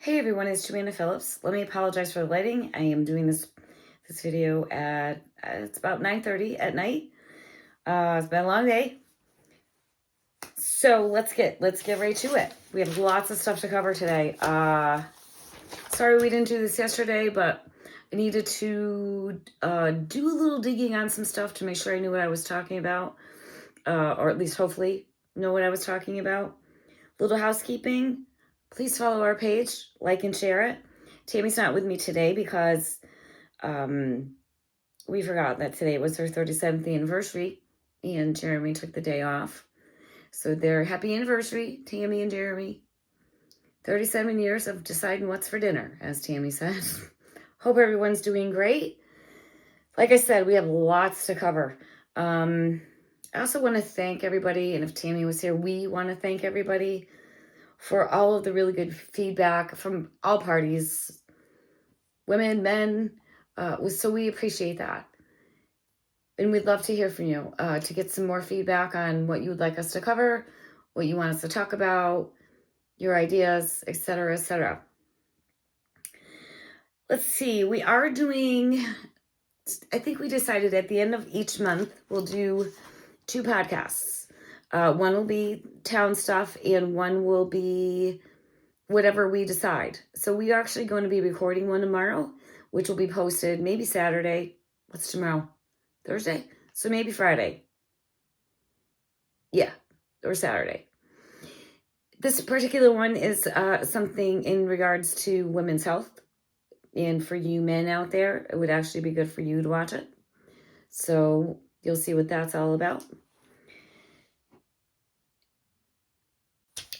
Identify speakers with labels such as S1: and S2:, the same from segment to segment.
S1: Hey everyone, it's Joanna Phillips. Let me apologize for the lighting. I am doing this video at it's about 9:30 at night. It's been a long day, so let's get right to it. We have lots of stuff to cover today. Sorry we didn't do this yesterday, but I needed to do a little digging on some stuff to make sure I knew what I was talking about, or at least hopefully know what I was talking about. Little housekeeping. Please follow our page, like and share it. Tammy's not with me today because we forgot that today was her 37th anniversary and Jeremy took the day off. So their happy anniversary, Tammy and Jeremy. 37 years of deciding what's for dinner, as Tammy said. Hope everyone's doing great. Like I said, we have lots to cover. I also want to thank everybody, and if Tammy was here, we want to thank everybody for all of the really good feedback from all parties, women, men. So we appreciate that. And we'd love to hear from you to get some more feedback on what you would like us to cover, what you want us to talk about, your ideas, etc., etc. Let's see. We are doing, I think we decided at the end of each month, we'll do 2 podcasts. One will be town stuff and one will be whatever we decide. So we are actually going to be recording one tomorrow, which will be posted maybe Saturday. What's tomorrow? Thursday? So maybe Friday. Yeah, or Saturday. This particular one is something in regards to women's health. And for you men out there, it would actually be good for you to watch it. So you'll see what that's all about.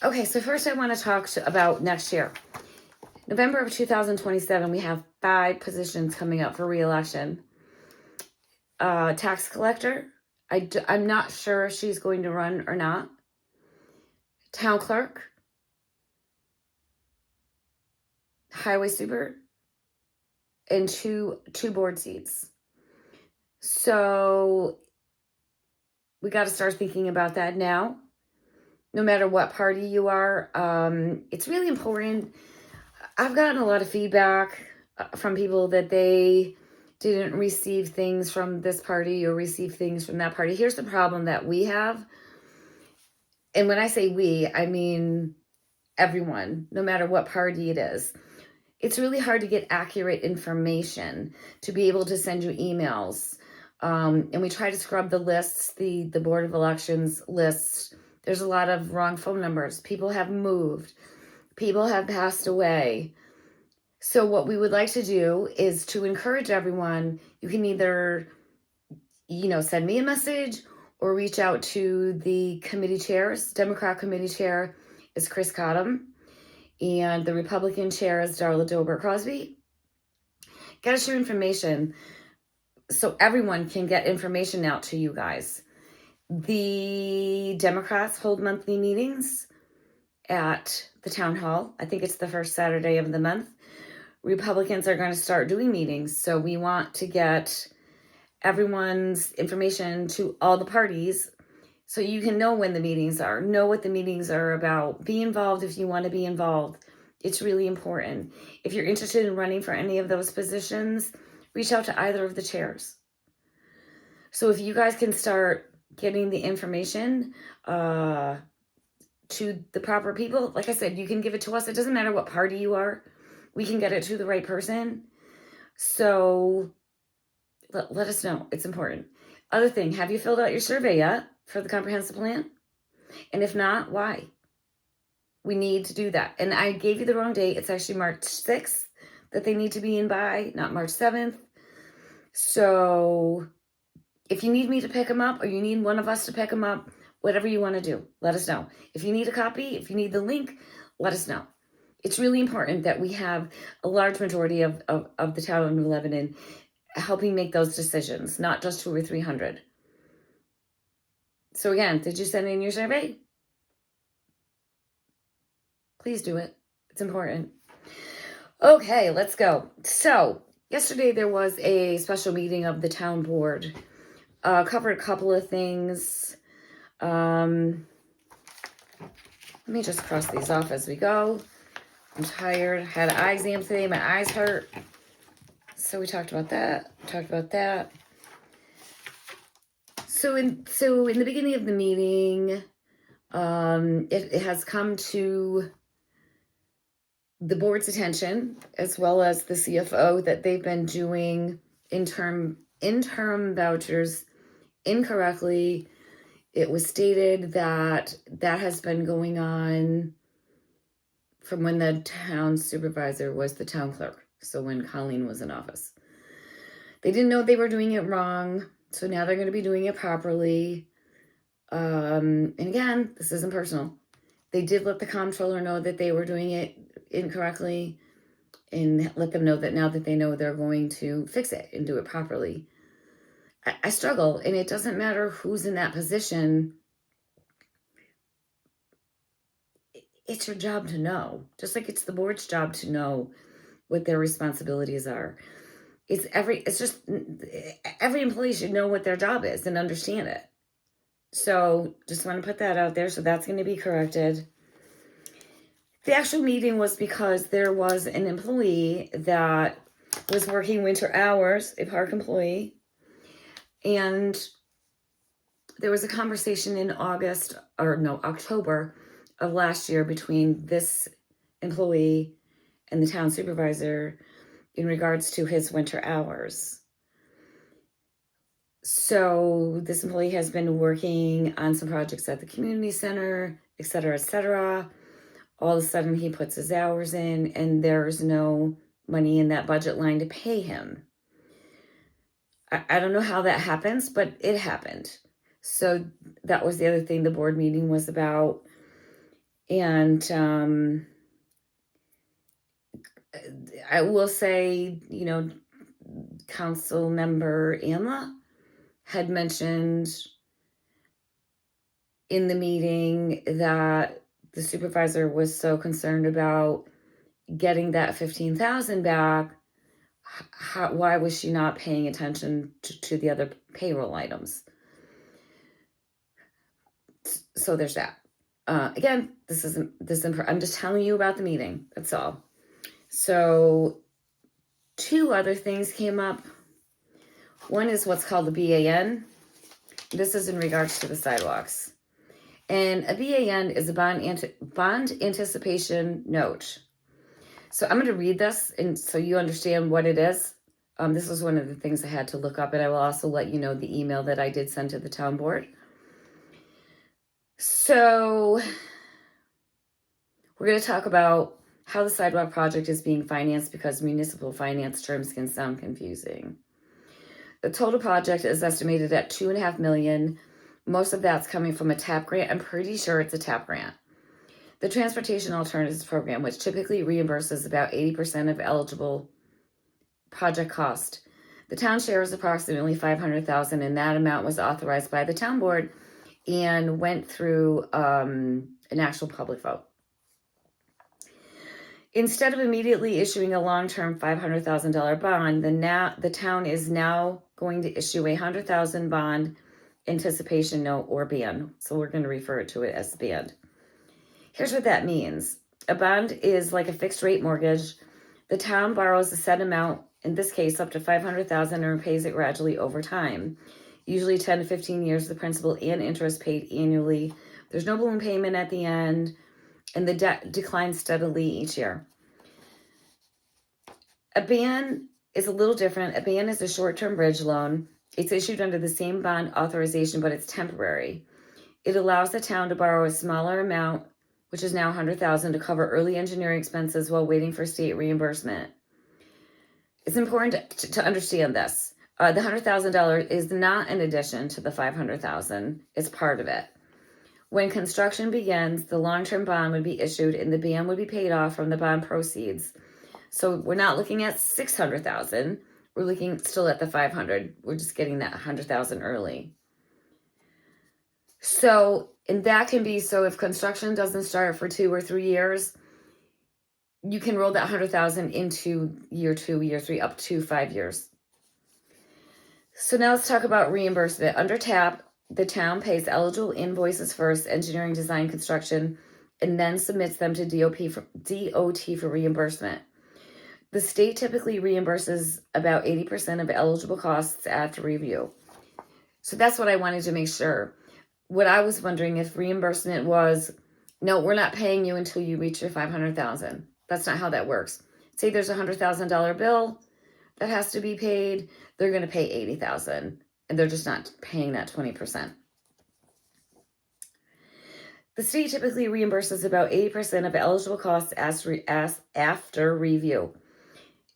S1: Okay, so first I want to talk about next year. November of 2027, we have 5 positions coming up for re-election. Tax collector, I'm not sure if she's going to run or not. Town clerk, highway super, and two board seats. So we got to start thinking about that now. No matter what party you are, it's really important. I've gotten a lot of feedback from people that they didn't receive things from this party or receive things from that party. Here's the problem that we have. And when I say we, I mean everyone, no matter what party it is. It's really hard to get accurate information to be able to send you emails. And we try to scrub the lists, the Board of Elections lists. There's a lot of wrong phone numbers. People have moved. People have passed away. So what we would like to do is to encourage everyone. You can either, send me a message or reach out to the committee chairs. Democrat committee chair is Chris Cottom. And the Republican chair is Darla Dober Crosby. Got to share information so everyone can get information out to you guys. The Democrats hold monthly meetings at the town hall. I think it's the first Saturday of the month. Republicans are going to start doing meetings. So we want to get everyone's information to all the parties so you can know when the meetings are, know what the meetings are about. Be involved if you want to be involved. It's really important. If you're interested in running for any of those positions, reach out to either of the chairs. So if you guys can start getting the information to the proper people, like I said, you can give it to us. It doesn't matter what party you are. We can get it to the right person. So let us know. It's important. Other thing, have you filled out your survey yet for the comprehensive plan? And if not, why? We need to do that. And I gave you the wrong date. It's actually March 6th that they need to be in by, not March 7th. So if you need me to pick them up or you need one of us to pick them up, whatever you want to do, let us know. If you need a copy, if you need the link, let us know. It's really important that we have a large majority of the town of New Lebanon helping make those decisions, not just 200 or 300. So again, did you send in your survey? Please do it. It's important. Okay, let's go. So yesterday there was a special meeting of the town board. Covered a couple of things. Let me just cross these off as we go. I'm tired. Had an eye exam today. My eyes hurt. So we talked about that. So in the beginning of the meeting, it has come to the board's attention, as well as the CFO, that they've been doing interim vouchers incorrectly. It was stated that has been going on from when the town supervisor was the town clerk. So when Colleen was in office. They didn't know they were doing it wrong. So now they're going to be doing it properly. And again, this isn't personal. They did let the comptroller know that they were doing it incorrectly, and let them know that now that they know, they're going to fix it and do it properly. I struggle, and it doesn't matter who's in that position. It's your job to know, just like it's the board's job to know what their responsibilities are. Every employee should know what their job is and understand it. So just want to put that out there. So that's going to be corrected. The actual meeting was because there was an employee that was working winter hours, a park employee, and there was a conversation in October of last year between this employee and the town supervisor in regards to his winter hours. So this employee has been working on some projects at the community center, et cetera, et cetera. All of a sudden he puts his hours in and there's no money in that budget line to pay him. I don't know how that happens, but it happened. So that was the other thing the board meeting was about. And I will say, Council Member Anla had mentioned in the meeting that the supervisor was so concerned about getting that $15,000 back. Why was she not paying attention to the other payroll items? So there's that. Again, I'm just telling you about the meeting. That's all. So 2 other things came up. One is what's called the BAN. This is in regards to the sidewalks. And a BAN is a bond anticipation note. So I'm going to read this, and so you understand what it is. This was one of the things I had to look up, and I will also let you know the email that I did send to the town board. So we're going to talk about how the sidewalk project is being financed, because municipal finance terms can sound confusing. The total project is estimated at $2.5 million. Most of that's coming from a TAP grant. I'm pretty sure it's a TAP grant. The Transportation Alternatives Program, which typically reimburses about 80% of eligible project cost. The town share is approximately $500,000, and that amount was authorized by the town board and went through an actual public vote. Instead of immediately issuing a long-term $500,000 bond, the town is now going to issue a $100,000 bond anticipation note, or BAN. So we're going to refer to it as BAN. Here's what that means. A bond is like a fixed rate mortgage. The town borrows a set amount, in this case up to $500,000, and repays it gradually over time. Usually 10 to 15 years, the principal and interest paid annually. There's no balloon payment at the end, and the debt declines steadily each year. A BAN is a little different. A BAN is a short-term bridge loan. It's issued under the same bond authorization, but it's temporary. It allows the town to borrow a smaller amount, which is now $100,000, to cover early engineering expenses while waiting for state reimbursement. It's important to understand this. The $100,000 is not an addition to the $500,000. It's part of it. When construction begins, the long-term bond would be issued and the BAN would be paid off from the bond proceeds. So we're not looking at $600,000. We're looking still at the $500,000. We're just getting that $100,000 early. So, and that can be, so if construction doesn't start for 2 or 3 years, you can roll that $100,000 into year 2, year 3, up to 5 years. So now let's talk about reimbursement. Under TAP, the town pays eligible invoices first, engineering, design, construction, and then submits them to DOT for reimbursement. The state typically reimburses about 80% of eligible costs after review. So that's what I wanted to make sure. What I was wondering if reimbursement was, no, we're not paying you until you reach your $500,000. That's not how that works. Say there's a $100,000 bill that has to be paid. They're going to pay $80,000, and they're just not paying that 20%. The state typically reimburses about 80% of eligible costs after review.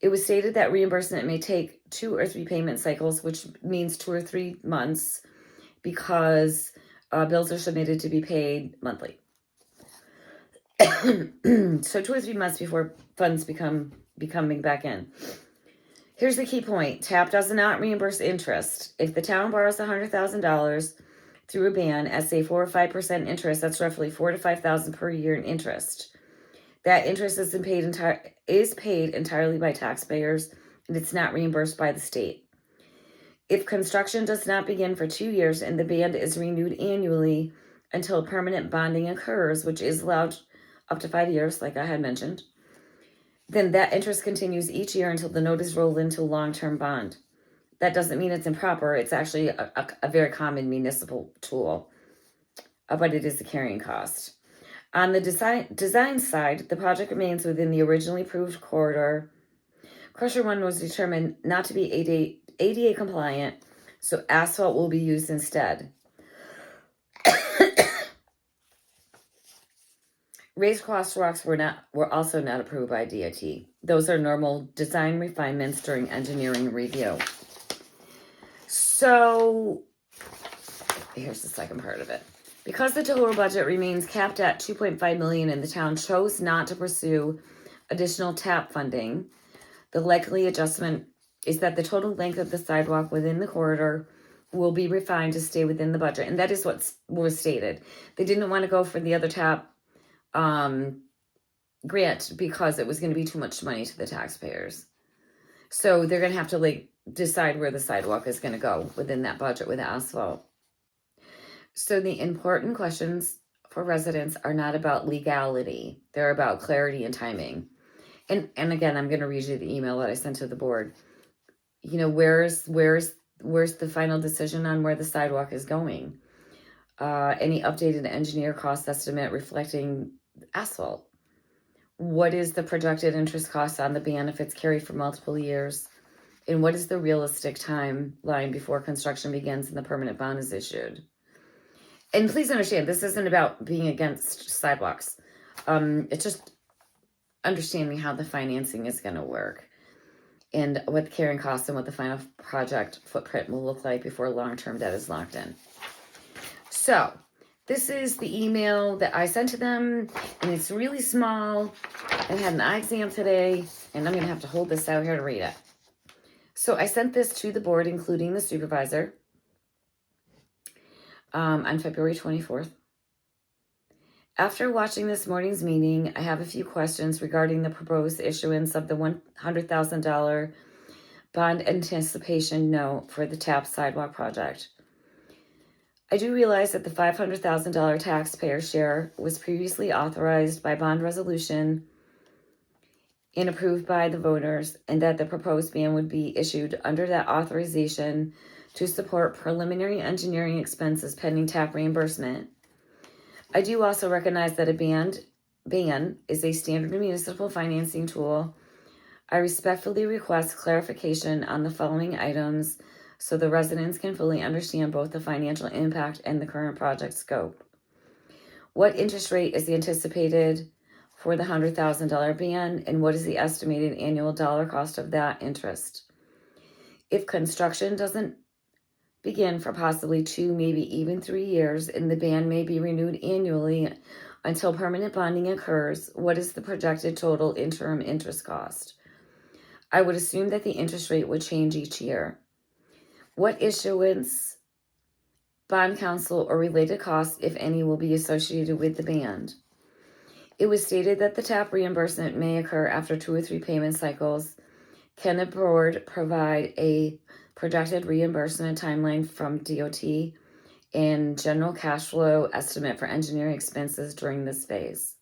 S1: It was stated that reimbursement may take 2 or 3 payment cycles, which means 2 or 3 months, because bills are submitted to be paid monthly. So 2 or 3 months before funds becoming back in. Here's the key point. TAP does not reimburse interest. If the town borrows $100,000 through a ban at, say, 4 or 5% interest, that's roughly $4,000 to $5,000 per year in interest. That interest is paid entirely by taxpayers, and it's not reimbursed by the state. If construction does not begin for 2 years and the ban is renewed annually until permanent bonding occurs, which is allowed up to 5 years, like I had mentioned, then that interest continues each year until the note is rolled into a long-term bond. That doesn't mean it's improper. It's actually a very common municipal tool, but it is the carrying cost. On the design side, the project remains within the originally approved corridor. Crusher 1 was determined not to be ADA compliant, so asphalt will be used instead. Raised crosswalks were also not approved by DOT. Those are normal design refinements during engineering review. So here's the second part of it. Because the total budget remains capped at $2.5 million and the town chose not to pursue additional TAP funding, the likely adjustment is that the total length of the sidewalk within the corridor will be refined to stay within the budget. And that is what was stated. They didn't want to go for the other TAP grant because it was going to be too much money to the taxpayers. So they're going to have to decide where the sidewalk is going to go within that budget with asphalt. So the important questions for residents are not about legality. They're about clarity and timing. And again, I'm going to read you the email that I sent to the board. You know, where's the final decision on where the sidewalk is going? Any updated engineer cost estimate reflecting asphalt? What is the projected interest cost on the ban if it's carried for multiple years? And what is the realistic timeline before construction begins and the permanent bond is issued? And please understand, this isn't about being against sidewalks. It's just understanding how the financing is going to work and what the carrying costs and what the final project footprint will look like before long-term debt is locked in. So this is the email that I sent to them, and it's really small. I had an eye exam today, and I'm going to have to hold this out here to read it. So I sent this to the board, including the supervisor, on February 24th. After watching this morning's meeting, I have a few questions regarding the proposed issuance of the $100,000 bond anticipation note for the TAP sidewalk project. I do realize that the $500,000 taxpayer share was previously authorized by bond resolution and approved by the voters, and that the proposed ban would be issued under that authorization to support preliminary engineering expenses pending TAP reimbursement. I do also recognize that a ban is a standard municipal financing tool. I respectfully request clarification on the following items so the residents can fully understand both the financial impact and the current project scope. What interest rate is anticipated for the $100,000 ban, and what is the estimated annual dollar cost of that interest? If construction doesn't begin for possibly 2, maybe even 3 years, and the ban may be renewed annually until permanent bonding occurs, what is the projected total interim interest cost? I would assume that the interest rate would change each year. What issuance, bond counsel, or related costs, if any, will be associated with the ban? It was stated that the TAP reimbursement may occur after 2 or 3 payment cycles. Can the board provide a projected reimbursement timeline from DOT and general cash flow estimate for engineering expenses during this phase.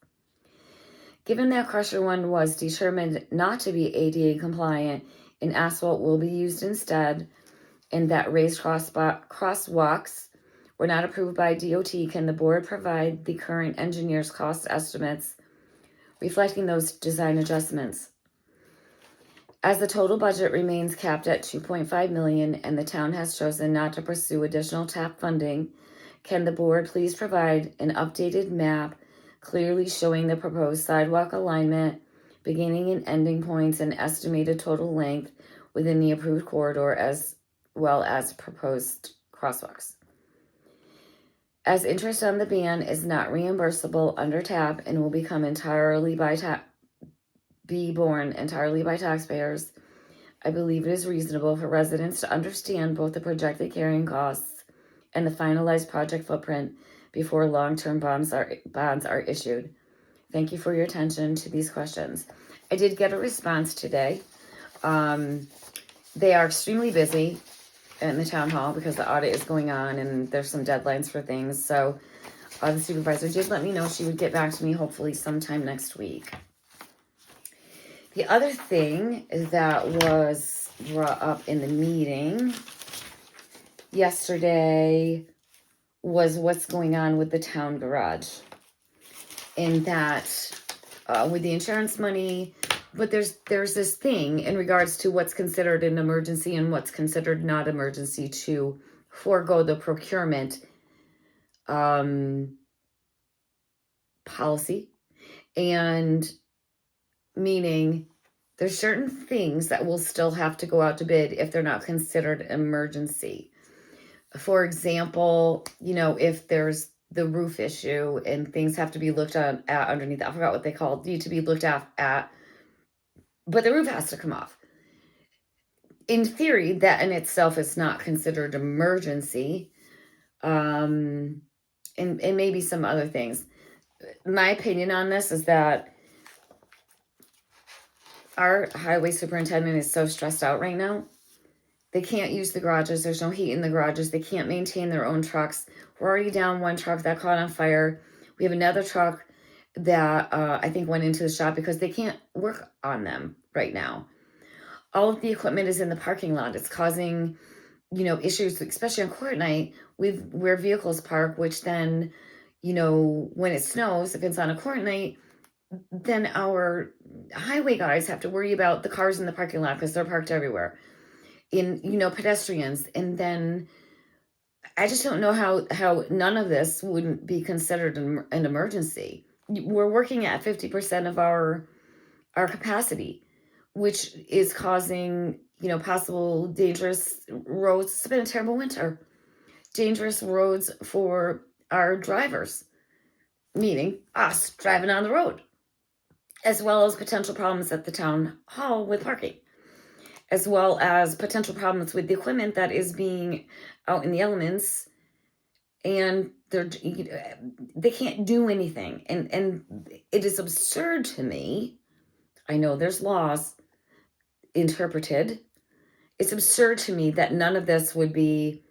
S1: Given that Crusher 1 was determined not to be ADA compliant and asphalt will be used instead, and that raised crosswalks were not approved by DOT, can the board provide the current engineer's cost estimates reflecting those design adjustments? As the total budget remains capped at $2.5 million and the town has chosen not to pursue additional TAP funding, can the board please provide an updated map clearly showing the proposed sidewalk alignment, beginning and ending points, and estimated total length within the approved corridor, as well as proposed crosswalks? As interest on the ban is not reimbursable under TAP and will become borne entirely by taxpayers, I believe it is reasonable for residents to understand both the projected carrying costs and the finalized project footprint before long-term bonds are issued. Thank you for your attention to these questions. I did get a response today. They are extremely busy in the town hall because the audit is going on and there's some deadlines for things. So the supervisor did let me know she would get back to me hopefully sometime next week. The other thing that was brought up in the meeting yesterday was what's going on with the town garage. And that with the insurance money, but there's this thing in regards to what's considered an emergency and what's considered not emergency to forego the procurement policy. And meaning there's certain things that will still have to go out to bid if they're not considered emergency. For example, if there's the roof issue and things have to be looked at underneath, I forgot what they called, need to be looked at, but the roof has to come off. In theory, that in itself is not considered emergency, and maybe some other things. My opinion on this is that our highway superintendent is so stressed out right now. They can't use the garages. There's no heat in the garages. They can't maintain their own trucks. We're already down one truck that caught on fire. We have another truck that I think went into the shop because they can't work on them right now. All of the equipment is in the parking lot. It's causing, issues, especially on court night, with where vehicles park, which then, when it snows, if it's on a court night, then our highway guys have to worry about the cars in the parking lot because they're parked everywhere. In, pedestrians. And then I just don't know how none of this wouldn't be considered an emergency. We're working at 50% of our capacity, which is causing, possible dangerous roads. It's been a terrible winter. Dangerous roads for our drivers, meaning us driving on the road, as well as potential problems at the town hall with parking, as well as potential problems with the equipment that is being out in the elements, and they can't do anything. And it is absurd to me. I know there's laws interpreted. It's absurd to me that none of this would be,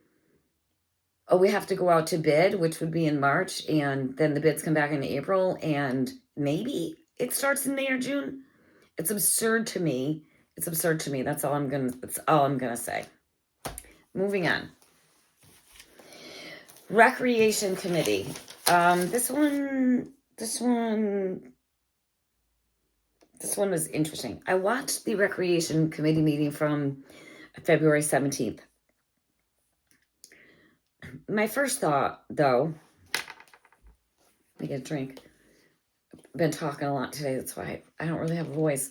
S1: we have to go out to bid, which would be in March, and then the bids come back in April, and maybe it starts in May or June. It's absurd to me. It's absurd to me. That's all I'm gonna say. Moving on. Recreation Committee. This one was interesting. I watched the Recreation Committee meeting from February 17th. My first thought, though, let me get a drink. I've been talking a lot today. That's why I don't really have a voice.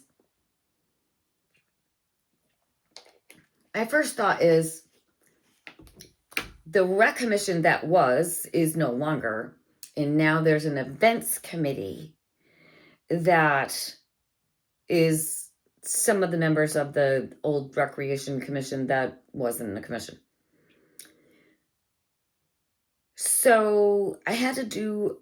S1: My first thought is the rec commission that is no longer, and now there's an events committee that is some of the members of the old recreation commission that wasn't a commission. So I had to do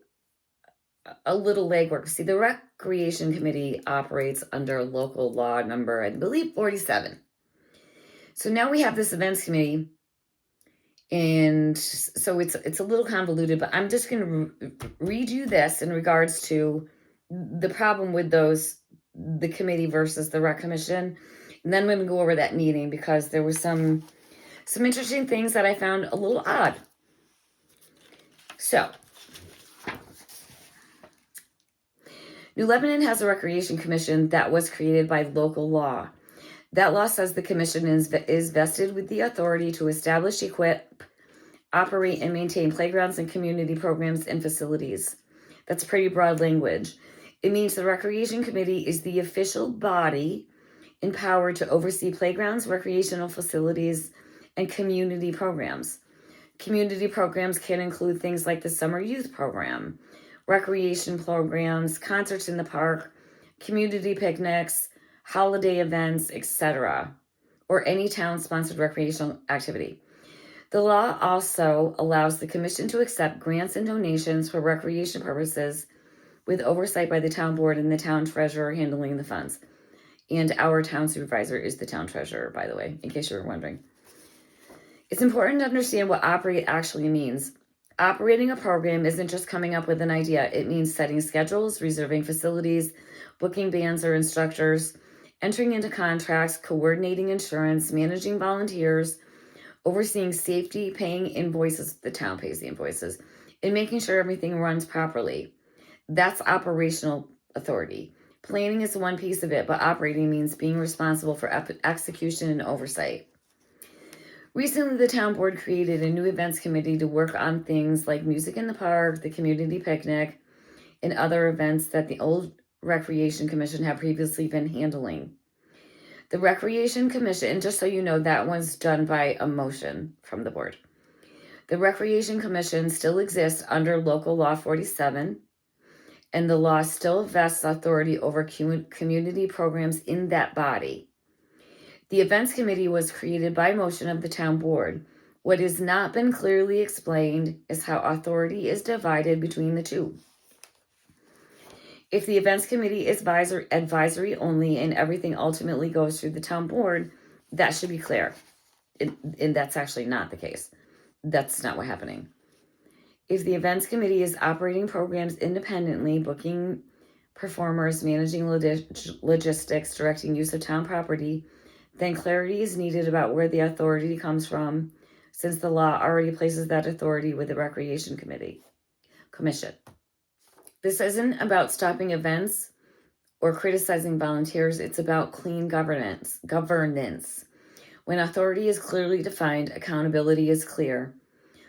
S1: a little legwork. See, the recreation committee operates under local law number, I believe, 47. So now we have this events committee, And so it's a little convoluted, but I'm just going to read you this in regards to the problem with the committee versus the rec commission. And then we're going to go over that meeting, because there was some interesting things that I found a little odd. So, New Lebanon has a recreation commission that was created by local law. That law says the commission is vested with the authority to establish, equip, operate, and maintain playgrounds and community programs and facilities. That's pretty broad language. It means the Recreation Committee is the official body empowered to oversee playgrounds, recreational facilities, and community programs. Community programs can include things like the Summer Youth Program, recreation programs, concerts in the park, community picnics, holiday events, etc., or any town-sponsored recreational activity. The law also allows the commission to accept grants and donations for recreation purposes, with oversight by the town board and the town treasurer handling the funds. And our town supervisor is the town treasurer, by the way, in case you were wondering. It's important to understand what operate actually means. Operating a program isn't just coming up with an idea. It means setting schedules, reserving facilities, booking bands or instructors, entering into contracts, coordinating insurance, managing volunteers, overseeing safety, paying invoices, the town pays the invoices, and making sure everything runs properly. That's operational authority. Planning is one piece of it, but operating means being responsible for execution and oversight. Recently, the town board created a new events committee to work on things like music in the park, the community picnic, and other events that the old Recreation Commission had previously been handling. The Recreation Commission, and just so you know, that was done by a motion from the board. The Recreation Commission still exists under Local Law 47, and the law still vests authority over community programs in that body. The Events Committee was created by motion of the town board. What has not been clearly explained is how authority is divided between the two. If the Events Committee is advisory only and everything ultimately goes through the town board, that should be clear. And that's actually not the case. That's not what's happening. If the Events Committee is operating programs independently, booking performers, managing logistics, directing use of town property, then clarity is needed about where the authority comes from, since the law already places that authority with the Recreation Commission. This isn't about stopping events or criticizing volunteers. It's about clean governance. When authority is clearly defined, accountability is clear.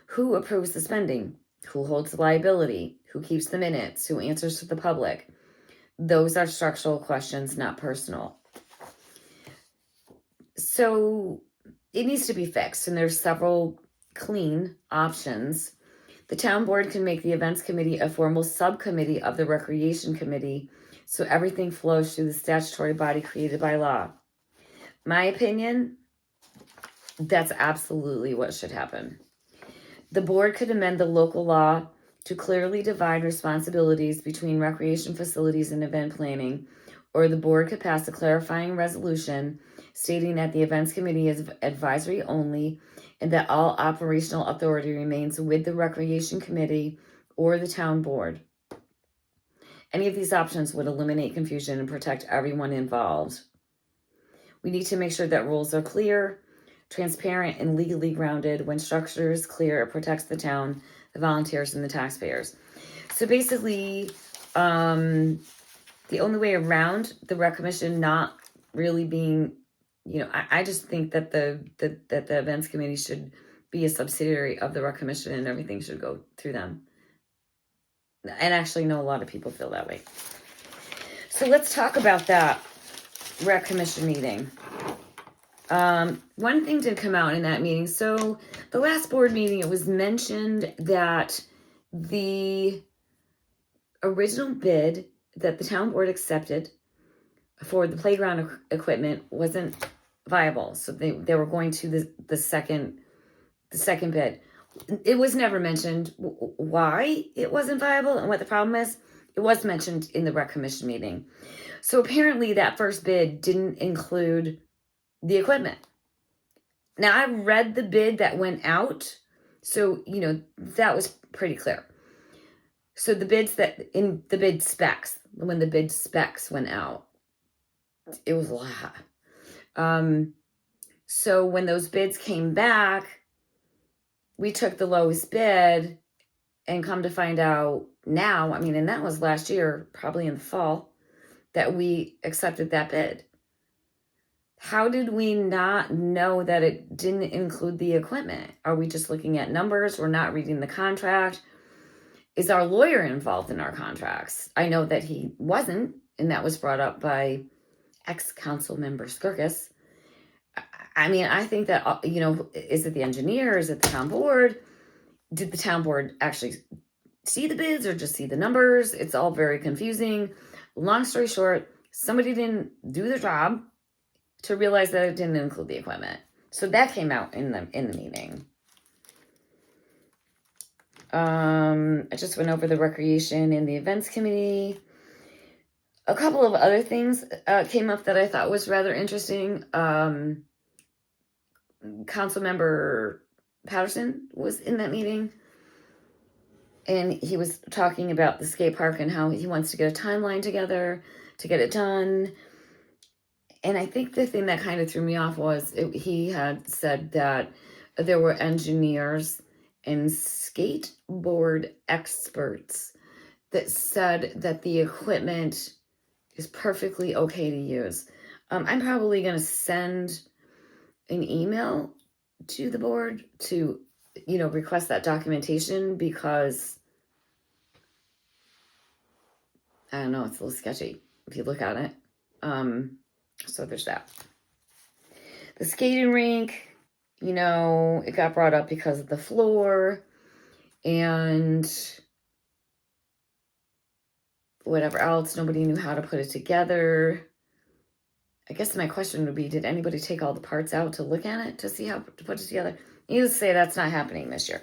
S1: Who approves the spending? Who holds the liability? Who keeps the minutes? Who answers to the public? Those are structural questions, not personal. So it needs to be fixed, and there's several clean options. The town board can make the Events Committee a formal subcommittee of the Recreation Committee, so everything flows through the statutory body created by law. My opinion, that's absolutely what should happen. The board could amend the local law to clearly divide responsibilities between recreation facilities and event planning, or the board could pass a clarifying resolution stating that the Events Committee is advisory only and that all operational authority remains with the Recreation Committee or the town board. Any of these options would eliminate confusion and protect everyone involved. We need to make sure that rules are clear, transparent, and legally grounded. When structure is clear, it protects the town, the volunteers, and the taxpayers. So basically, the only way around the Rec Commission not really being, I just think that the Events Committee should be a subsidiary of the Rec Commission, and everything should go through them. And actually, know a lot of people feel that way. So let's talk about that Rec Commission meeting. One thing did come out in that meeting. So the last board meeting, it was mentioned that the original bid that the town board accepted for the playground equipment wasn't viable. So they were going to the second bid. It was never mentioned why it wasn't viable and what the problem is. It was mentioned in the Rec Commission meeting. So apparently that first bid didn't include the equipment. Now, I read the bid that went out So, that was pretty clear. So the bids in the bid specs, when the bid specs went out, it was a lot. So when those bids came back, we took the lowest bid, and come to find out now, and that was last year, probably in the fall, that we accepted that bid. How did we not know that it didn't include the equipment? Are we just looking at numbers? We're not reading the contract? Is our lawyer involved in our contracts? I know that he wasn't, and that was brought up by ex-council member Skirkus. I think that, is it the engineer? Is it the town board? Did the town board actually see the bids or just see the numbers? It's all very confusing. Long story short, somebody didn't do their job to realize that it didn't include the equipment. So that came out in the meeting. I just went over the recreation and the events committee. A couple of other things came up that I thought was rather interesting. Councilmember Patterson was in that meeting, and he was talking about the skate park and how he wants to get a timeline together to get it done. And I think the thing that kind of threw me off was he had said that there were engineers and skateboard experts that said that the equipment is perfectly okay to use. I'm probably going to send an email to the board to, request that documentation, because I don't know, it's a little sketchy if you look at it. So there's that. The skating rink, it got brought up because of the floor and whatever else. Nobody knew how to put it together. I guess my question would be, did anybody take all the parts out to look at it to see how to put it together? Needless to say, that's not happening this year.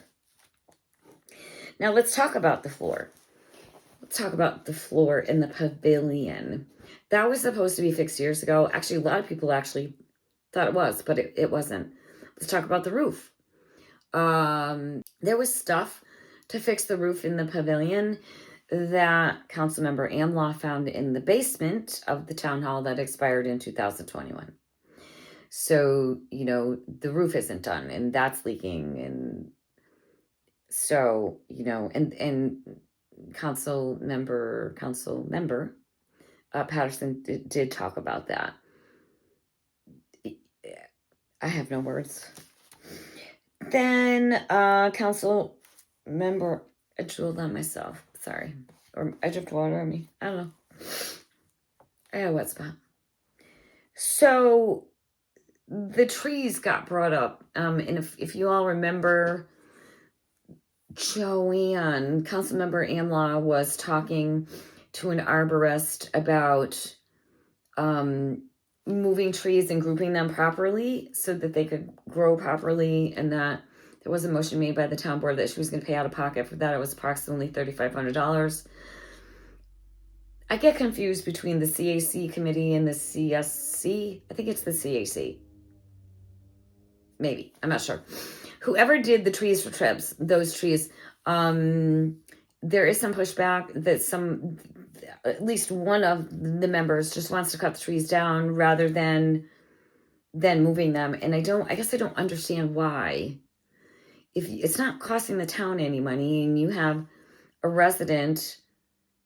S1: Now let's talk about the floor. Let's talk about the floor in the pavilion. That was supposed to be fixed years ago. Actually, a lot of people actually thought it was, but it wasn't. Let's talk about the roof. There was stuff to fix the roof in the pavilion that Councilmember Amlaw found in the basement of the town hall that expired in 2021. So, the roof isn't done, and that's leaking. And so, and council member Patterson did talk about that. I have no words. Then council member, I drooled on myself. Sorry. Or I dripped water on me. I don't know. I had a wet spot. So the trees got brought up. And if you all remember, Joanne, Councilmember Amlaw, was talking to an arborist about moving trees and grouping them properly so that they could grow properly, and that there was a motion made by the town board that she was going to pay out of pocket for that. It was approximately $3,500. I get confused between the CAC committee and the CSC. I think it's the CAC. Maybe. I'm not sure. Whoever did the trees for trips, those trees, there is some pushback that at least one of the members just wants to cut the trees down rather than moving them. And I guess I don't understand why. If it's not costing the town any money, and you have a resident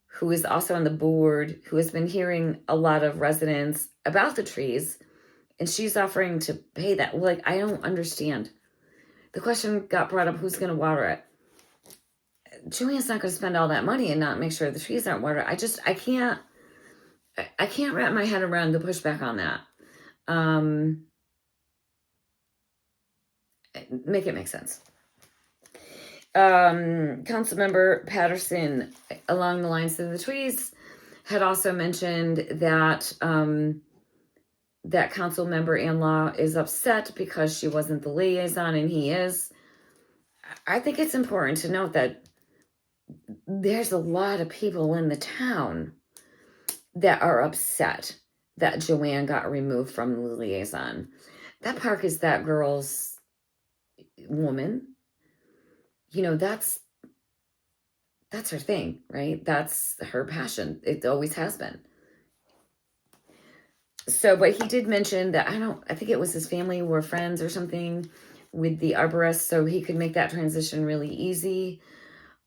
S1: who is also on the board who has been hearing a lot of residents about the trees, and she's offering to pay that, I don't understand. The question got brought up, who's going to water it? Julian's not going to spend all that money and not make sure the trees aren't watered. I can't wrap my head around the pushback on that. Make it make sense. Councilmember Patterson, along the lines of the trees, had also mentioned that that Councilmember Amlaw is upset because she wasn't the liaison and he is. I think it's important to note that there's a lot of people in the town that are upset that Joanne got removed from the liaison. That park is that girl's woman. that's her thing, right? That's her passion. It always has been. So, but he did mention that I think it was his family were friends or something with the arborist, so he could make that transition really easy.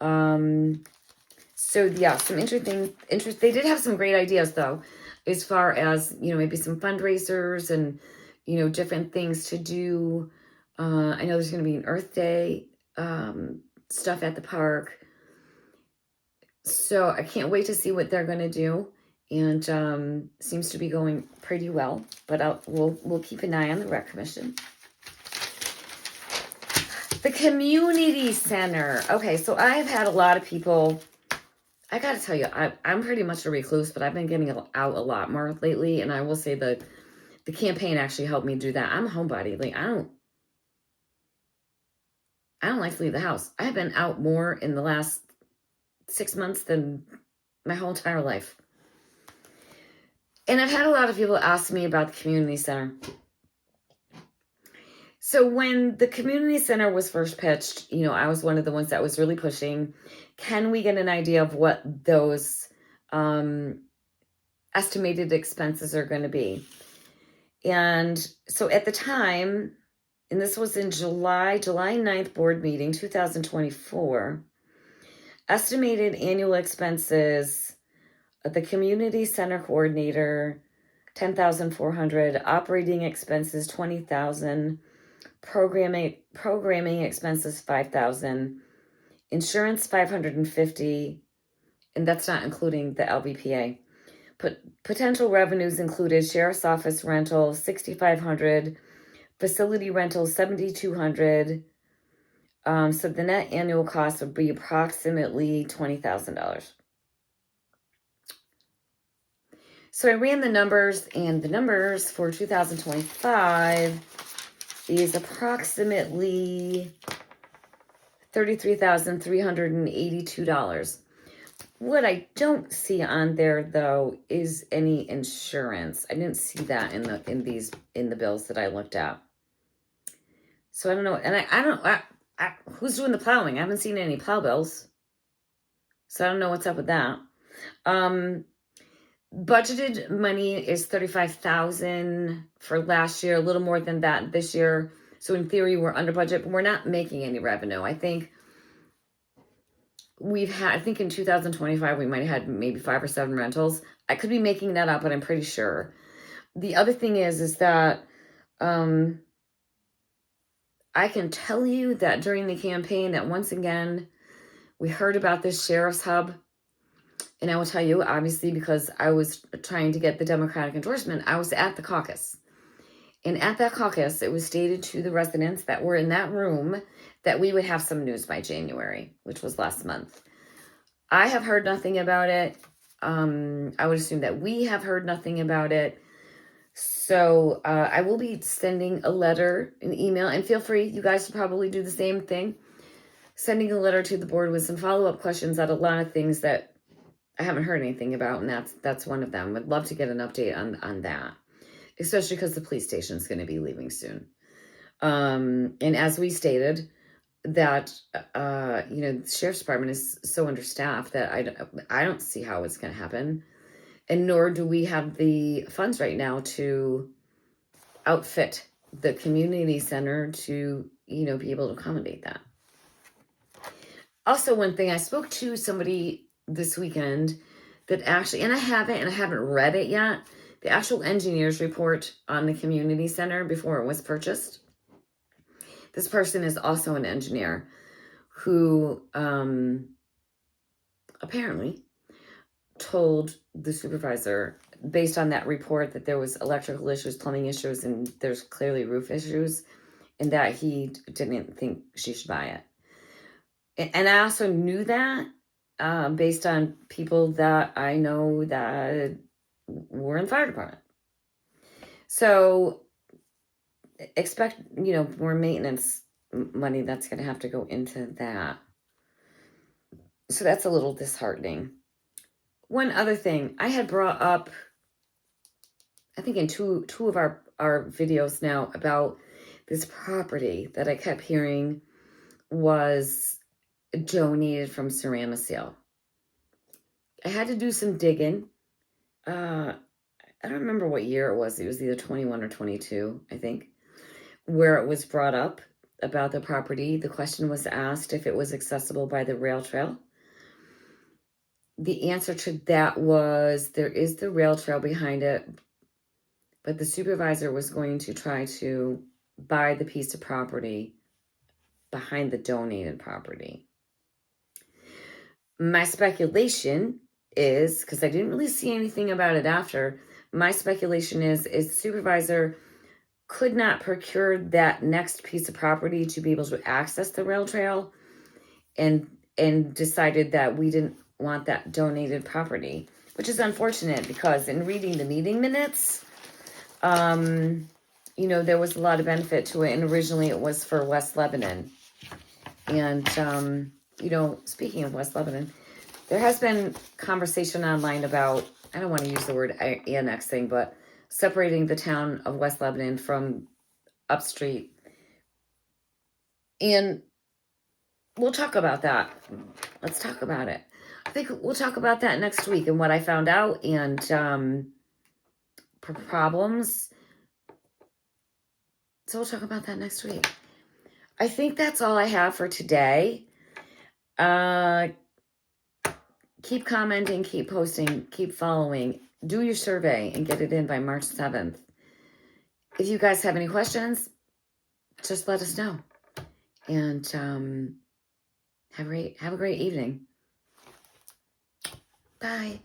S1: So yeah, some they did have some great ideas though, as far as, maybe some fundraisers and, different things to do. I know there's going to be an Earth Day, stuff at the park. So I can't wait to see what they're going to do. And seems to be going pretty well, but we'll keep an eye on the rec commission. The community center. Okay, so I've had a lot of people. I got to tell you, I'm pretty much a recluse, but I've been getting out a lot more lately, and I will say that the campaign actually helped me do that. I'm a homebody. Like I don't like to leave the house. I have been out more in the last 6 months than my whole entire life. And I've had a lot of people ask me about the community center. So when the community center was first pitched, I was one of the ones that was really pushing, can we get an idea of what those estimated expenses are going to be? And so at the time, and this was in July 9th board meeting, 2024, estimated annual expenses, the community center coordinator, $10,400, operating expenses, $20,000, programming expenses, $5,000, insurance, $550, and that's not including the LVPA. Potential revenues included sheriff's office rental, $6,500, facility rental, $7,200. So the net annual cost would be approximately $20,000. So I ran the numbers, and the numbers for 2025 is approximately $33,382. What I don't see on there though is any insurance. I didn't see that in the bills that I looked at. So I don't know, and I don't who's doing the plowing? I haven't seen any plow bills, so I don't know what's up with that. Budgeted money is $35,000 for last year, a little more than that this year. So in theory, we're under budget, but we're not making any revenue. I think in 2025, we might have had maybe 5 or 7 rentals. I could be making that up, but I'm pretty sure. The other thing is that I can tell you that during the campaign that once again, we heard about this sheriff's hub. And I will tell you, obviously, because I was trying to get the Democratic endorsement, I was at the caucus. And at that caucus, it was stated to the residents that were in that room that we would have some news by January, which was last month. I have heard nothing about it. I would assume that we have heard nothing about it. So I will be sending a letter, an email, and feel free, you guys should probably do the same thing. Sending a letter to the board with some follow-up questions on a lot of things that I haven't heard anything about, and that's one of them. Would love to get an update on that, especially because the police station is going to be leaving soon. And as we stated, that the sheriff's department is so understaffed that I don't see how it's going to happen, and nor do we have the funds right now to outfit the community center to be able to accommodate that. Also, one thing, I spoke to somebody this weekend that actually, and I haven't read it yet, the actual engineer's report on the community center before it was purchased. This person is also an engineer who apparently told the supervisor, based on that report, that there was electrical issues, plumbing issues, and there's clearly roof issues, and that he didn't think she should buy it. And I also knew that based on people that I know that were in the fire department. So expect, more maintenance money that's going to have to go into that. So that's a little disheartening. One other thing I had brought up, I think in two of our videos now, about this property that I kept hearing was donated from Ceramacil. I had to do some digging. I don't remember what year it was. It was either 21 or 22, I think, where it was brought up about the property. The question was asked if it was accessible by the rail trail. The answer to that was there is the rail trail behind it, but the supervisor was going to try to buy the piece of property behind the donated property. My speculation is, because I didn't really see anything about it after, my speculation is the supervisor could not procure that next piece of property to be able to access the rail trail, and decided that we didn't want that donated property, which is unfortunate because in reading the meeting minutes, there was a lot of benefit to it, and originally it was for West Lebanon. And, speaking of West Lebanon, there has been conversation online about, I don't want to use the word annexing, but separating the town of West Lebanon from Upstreet. And we'll talk about that. Let's talk about it. I think we'll talk about that next week and what I found out and problems. So we'll talk about that next week. I think that's all I have for today. Keep commenting, keep posting, keep following. Do your survey and get it in by March 7th. If you guys have any questions, just let us know. And have a great evening. Bye.